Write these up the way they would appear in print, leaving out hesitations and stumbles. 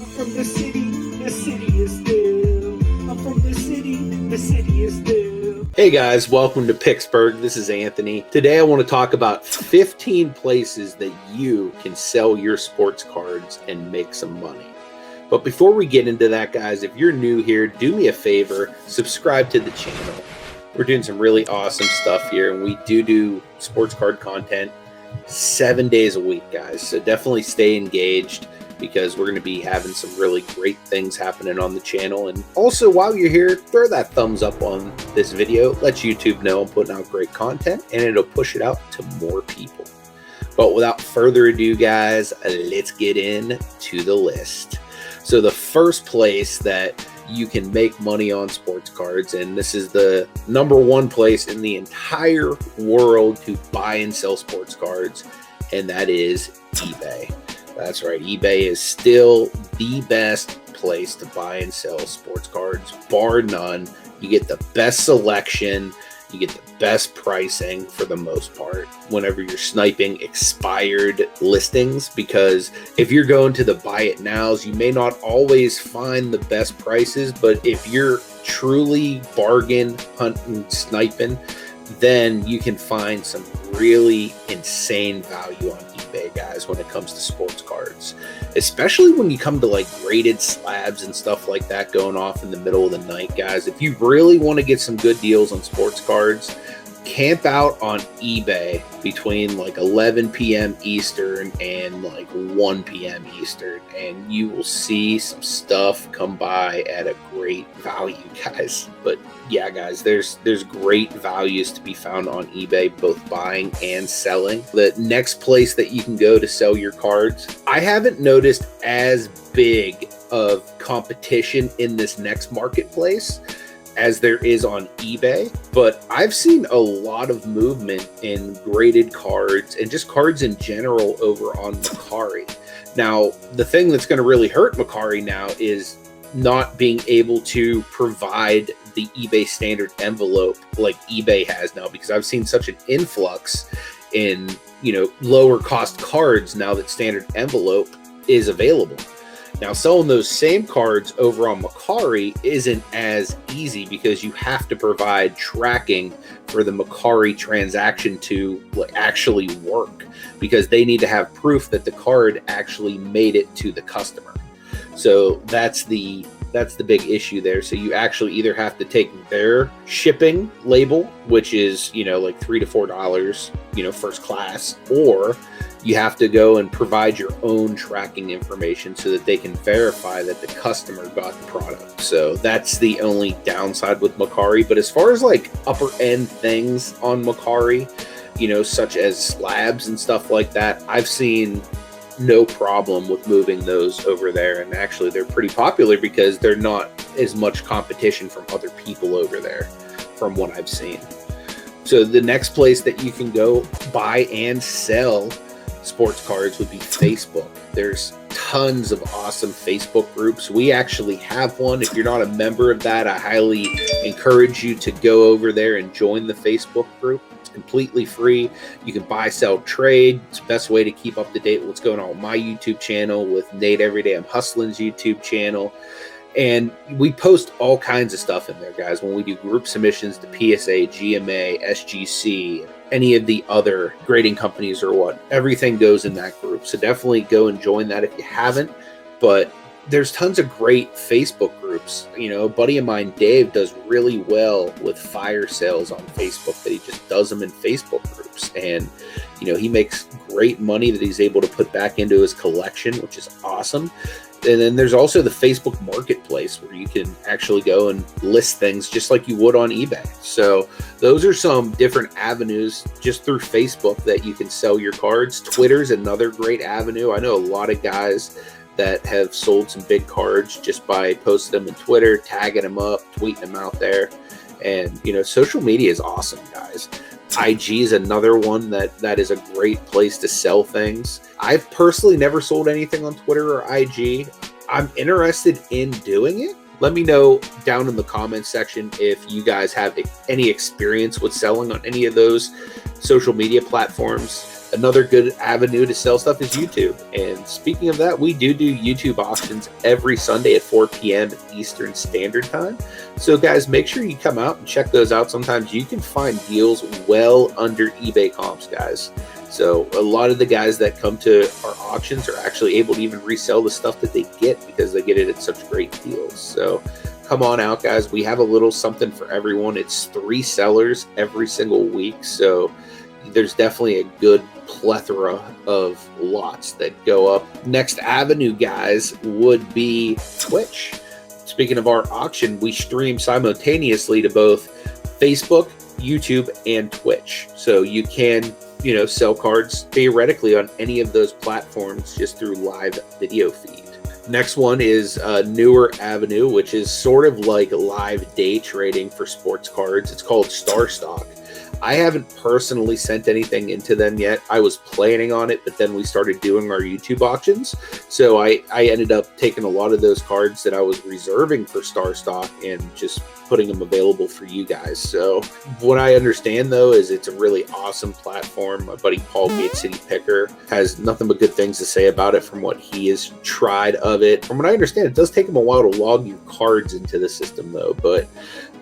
from the city is still. I'm from the city is still. Hey guys, welcome to Pittsburgh. This is Anthony. Today I want to talk about 15 places that you can sell your sports cards and make some money. But before we get into that, guys, if you're new here, do me a favor, subscribe to the channel. We're doing some really awesome stuff here, and we do sports card content 7 days a week, guys. So definitely stay engaged, because we're going to be having some really great things happening on the channel. And also, while you're here, throw that thumbs up on this video. Let YouTube know I'm putting out great content, and it'll push it out to more people. But without further ado, guys, let's get into the list. So the first place that you can make money on sports cards, and this is the #1 place in the entire world to buy and sell sports cards, and that is eBay. That's right, eBay is still the best place to buy and sell sports cards, bar none. You get the best selection, you get the best pricing for the most part whenever you're sniping expired listings, because if you're going to the buy it nows, you may not always find the best prices, but if you're truly bargain hunting, sniping, then you can find some really insane value on eBay, guys, when it comes to sports cards, especially when you come to like graded slabs and stuff like that going off in the middle of the night, guys. If you really want to get some good deals on sports cards, camp out on eBay between like 11 p.m. Eastern and like 1 p.m. Eastern, and you will see some stuff come by at a great value, guys. But yeah, guys, there's great values to be found on eBay, both buying and selling. The next place that you can go to sell your cards, I haven't noticed as big of competition in this next marketplace as there is on eBay, but I've seen a lot of movement in graded cards and just cards in general over on Mercari. Now, the thing that's going to really hurt Mercari now is not being able to provide the eBay standard envelope like eBay has now, because I've seen such an influx in, lower cost cards now that standard envelope is available. Now, selling those same cards over on Mercari isn't as easy, because you have to provide tracking for the Mercari transaction to actually work, because they need to have proof that the card actually made it to the customer. So that's the big issue there. So you actually either have to take their shipping label, which is, like $3 to $4, first class, or you have to go and provide your own tracking information so that they can verify that the customer got the product. So that's the only downside with Mercari. But as far as like upper end things on Mercari, such as slabs and stuff like that, I've seen no problem with moving those over there. And actually they're pretty popular because they're not as much competition from other people over there, from what I've seen. So the next place that you can go buy and sell sports cards would be Facebook. There's tons of awesome Facebook groups. We actually have one. If you're not a member of that, I highly encourage you to go over there and join the Facebook group. It's completely free. You can buy, sell, trade. It's the best way to keep up to date with what's going on with my YouTube channel, with Nate Everyday Im Hustlin's YouTube channel. And we post all kinds of stuff in there, guys. When we do group submissions to PSA, GMA, SGC, any of the other grading companies or what, everything goes in that group. So definitely go and join that if you haven't. But there's tons of great Facebook groups. A buddy of mine, Dave, does really well with fire sales on Facebook, that he just does them in Facebook groups. And, he makes great money that he's able to put back into his collection, which is awesome. And then there's also the Facebook Marketplace, where you can actually go and list things just like you would on eBay. So those are some different avenues just through Facebook that you can sell your cards. Twitter's another great avenue. I know a lot of guys that have sold some big cards just by posting them in Twitter, tagging them up, tweeting them out there. And, social media is awesome, guys. IG is another one that is a great place to sell things. I've personally never sold anything on Twitter or IG. I'm interested in doing it. Let me know down in the comments section if you guys have any experience with selling on any of those social media platforms. Another good avenue to sell stuff is YouTube. And speaking of that, we do YouTube auctions every Sunday at 4 p.m. Eastern Standard Time. So guys, make sure you come out and check those out. Sometimes you can find deals well under eBay comps, guys. So a lot of the guys that come to our auctions are actually able to even resell the stuff that they get because they get it at such great deals. So come on out, guys. We have a little something for everyone. It's 3 sellers every single week. So there's definitely a good plethora of lots that go up. Next avenue, guys, would be Twitch. Speaking of our auction, we stream simultaneously to both Facebook, YouTube, and Twitch. So you can, sell cards theoretically on any of those platforms just through live video feed. Next one is a newer avenue, which is sort of like live day trading for sports cards. It's called Star Stock. I haven't personally sent anything into them yet. I was planning on it, but then we started doing our YouTube auctions. So I ended up taking a lot of those cards that I was reserving for Star Stock and just putting them available for you guys. So what I understand, though, is it's a really awesome platform. My buddy Paul Gate City Picker has nothing but good things to say about it from what he has tried of it. From what I understand, it does take him a while to log your cards into the system, though, but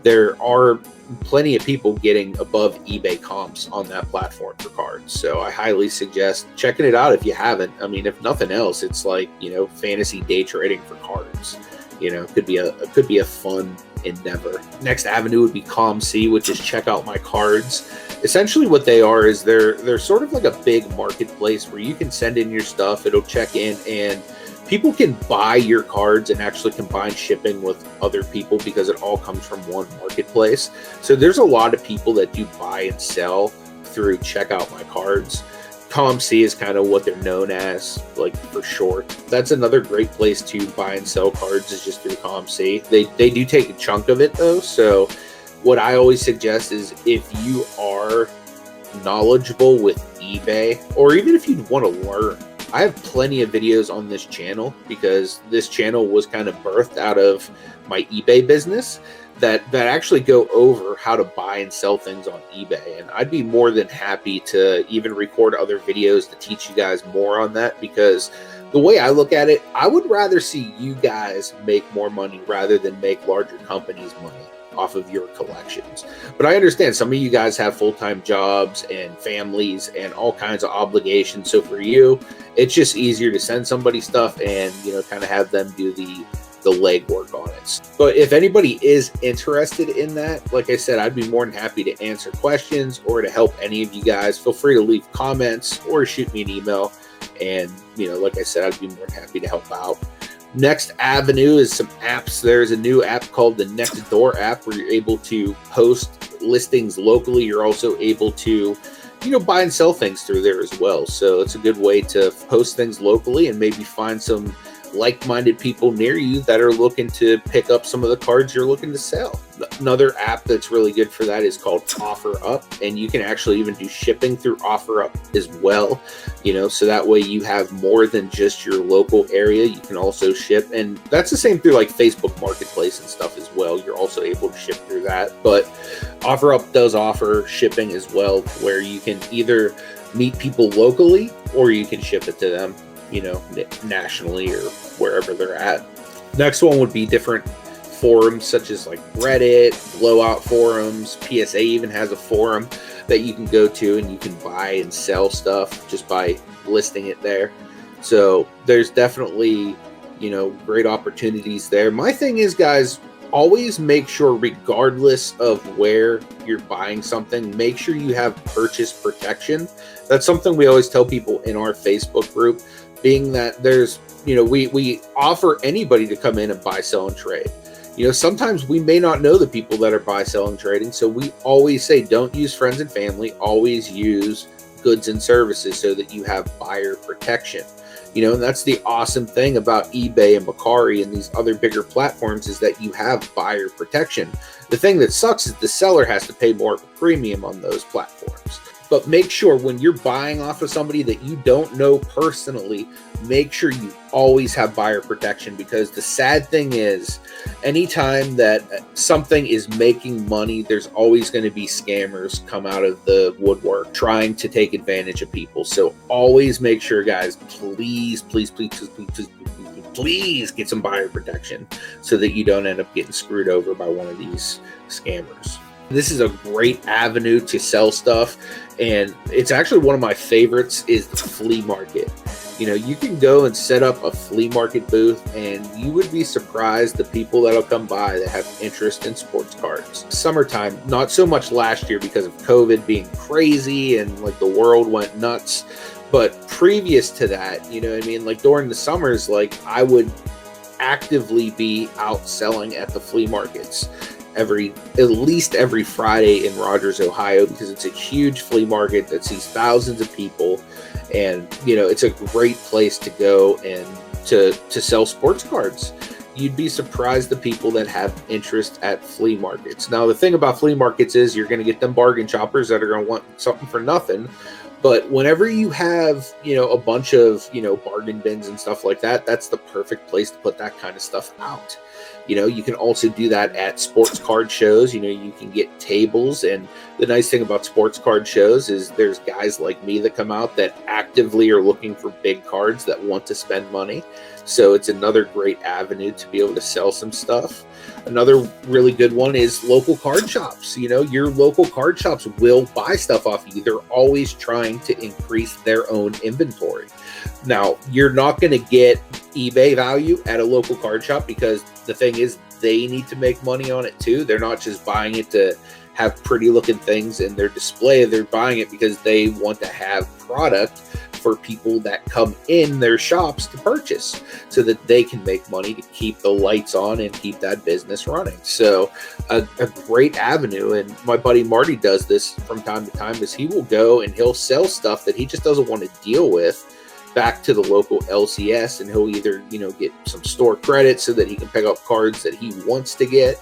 there are plenty of people getting above eBay comps on that platform for cards. So I highly suggest checking it out if you haven't. I mean, if nothing else, it's like, fantasy day trading for cards. Could be a fun endeavor. Next avenue would be ComC, which is check out my cards. Essentially what they are is they're sort of like a big marketplace where you can send in your stuff, it'll check in, and people can buy your cards and actually combine shipping with other people because it all comes from one marketplace. So there's a lot of people that do buy and sell through check out my cards. ComC is kind of what they're known as, like, for short. That's another great place to buy and sell cards, is just through ComC. They do take a chunk of it, though. So what I always suggest is, if you are knowledgeable with eBay, or even if you want to learn, I have plenty of videos on this channel because this channel was kind of birthed out of my eBay business that actually go over how to buy and sell things on eBay. And I'd be more than happy to even record other videos to teach you guys more on that, because the way I look at it, I would rather see you guys make more money rather than make larger companies money off of your collections. But I understand some of you guys have full-time jobs and families and all kinds of obligations. So for you, it's just easier to send somebody stuff and, kind of have them do the legwork on it. But if anybody is interested in that, like I said, I'd be more than happy to answer questions or to help any of you guys. Feel free to leave comments or shoot me an email. And, like I said, I'd be more than happy to help out. Next avenue is some apps. There's a new app called the Next Door app where you're able to post listings locally. You're also able to, buy and sell things through there as well. So it's a good way to post things locally and maybe find some like-minded people near you that are looking to pick up some of the cards you're looking to sell. Another app that's really good for that is called OfferUp, and you can actually even do shipping through OfferUp as well, so that way you have more than just your local area. You can also ship, and that's the same through like Facebook Marketplace and stuff as well. You're also able to ship through that, but OfferUp does offer shipping as well, where you can either meet people locally or you can ship it to them, nationally or wherever they're at. Next one would be different forums such as like Reddit, blowout forums. PSA even has a forum that you can go to and you can buy and sell stuff just by listing it there. So there's definitely, great opportunities there. My thing is, guys, always make sure, regardless of where you're buying something, make sure you have purchase protection. That's something we always tell people in our Facebook group, being that there's, we offer anybody to come in and buy, sell, and trade. Sometimes we may not know the people that are buy, sell, and trading. So we always say, don't use friends and family, always use goods and services so that you have buyer protection. And that's the awesome thing about eBay and Mercari and these other bigger platforms, is that you have buyer protection. The thing that sucks is the seller has to pay more of a premium on those platforms. But make sure when you're buying off of somebody that you don't know personally, make sure you always have buyer protection, because the sad thing is, anytime that something is making money, there's always going to be scammers come out of the woodwork trying to take advantage of people. So always make sure, guys, please get some buyer protection so that you don't end up getting screwed over by one of these scammers. This is a great avenue to sell stuff, and it's actually one of my favorites is the flea market. You know, you can go and set up a flea market booth, and you would be surprised the people that'll come by that have interest in sports cards. Summertime, not so much last year because of COVID being crazy and like the world went nuts. But previous to that, you know what I mean? Like during the summers, like I would actively be out selling at the flea markets at least every Friday in Rogers, Ohio, because it's a huge flea market that sees thousands of people. And, you know, it's a great place to go and to sell sports cards. You'd be surprised the people that have interest at flea markets. Now, the thing about flea markets is you're going to get them bargain shoppers that are going to want something for nothing. But whenever you have, you know, a bunch of, you know, bargain bins and stuff like that, that's the perfect place to put that kind of stuff out. You know, you can also do that at sports card shows. You know, you can get tables. And the nice thing about sports card shows is there's guys like me that come out that actively are looking for big cards that want to spend money. So it's another great avenue to be able to sell some stuff. Another really good one is local card shops. You know, your local card shops will buy stuff off you. They're always trying to increase their own inventory. Now, you're not going to get eBay value at a local card shop, because the thing is they need to make money on it too. They're not just buying it to have pretty looking things in their display. They're buying it because they want to have product for people that come in their shops to purchase, so that they can make money to keep the lights on and keep that business running. So a great avenue, and my buddy Marty does this from time to time, is he will go and he'll sell stuff that he just doesn't want to deal with back to the local LCS, and he'll either, you know, get some store credit so that he can pick up cards that he wants to get,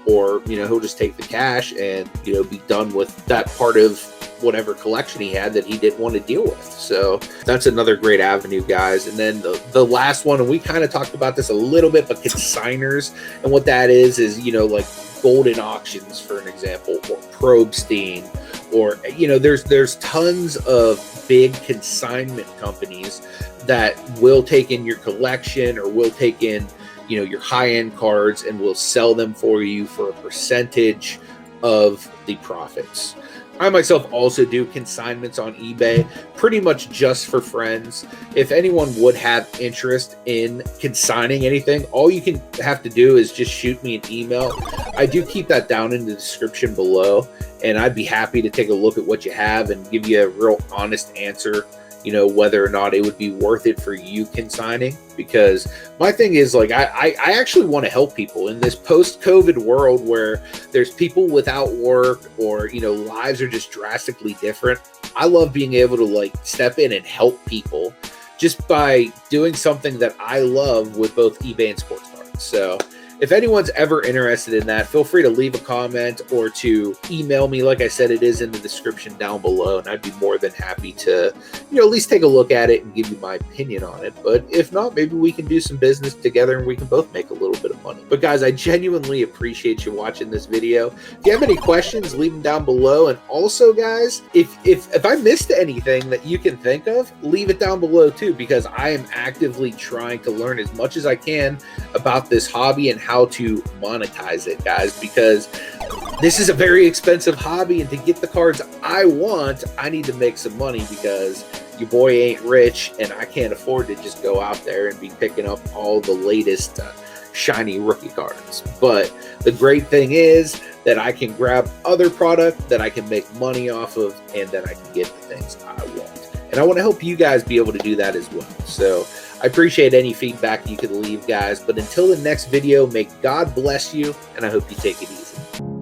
or, you know, he'll just take the cash and, you know, be done with that part of whatever collection he had that he didn't want to deal with. So that's another great avenue, guys. And then the last one, and we kind of talked about this a little bit, but consigners, and what that is, you know, like Golden Auctions, for an example, or Probstein, or, you know, there's tons of big consignment companies that will take in your collection, or will take in, you know, your high-end cards, and will sell them for you for a percentage of the profits. I myself also do consignments on eBay, pretty much just for friends. If anyone would have interest in consigning anything, all you can have to do is just shoot me an email. I do keep that down in the description below, and I'd be happy to take a look at what you have and give you a real honest answer, you know, whether or not it would be worth it for you consigning. Because my thing is, like, I actually want to help people in this post-COVID world where there's people without work, or, you know, lives are just drastically different. I love being able to, like, step in and help people just by doing something that I love with both eBay and sports cards. So if anyone's ever interested in that, feel free to leave a comment or to email me. Like I said, it is in the description down below, and I'd be more than happy to, you know, at least take a look at it and give you my opinion on it. But if not, maybe we can do some business together and we can both make a little bit of money. But guys, I genuinely appreciate you watching this video. If you have any questions, leave them down below. And also, guys, if I missed anything that you can think of, leave it down below too, because I am actively trying to learn as much as I can about this hobby and how to monetize it, guys, because this is a very expensive hobby, and to get the cards I want, I need to make some money, because your boy ain't rich and I can't afford to just go out there and be picking up all the latest shiny rookie cards. But the great thing is that I can grab other product that I can make money off of, and that I can get the things I want. And I want to help you guys be able to do that as well. So I appreciate any feedback you can leave, guys. But until the next video, may God bless you, and I hope you take it easy.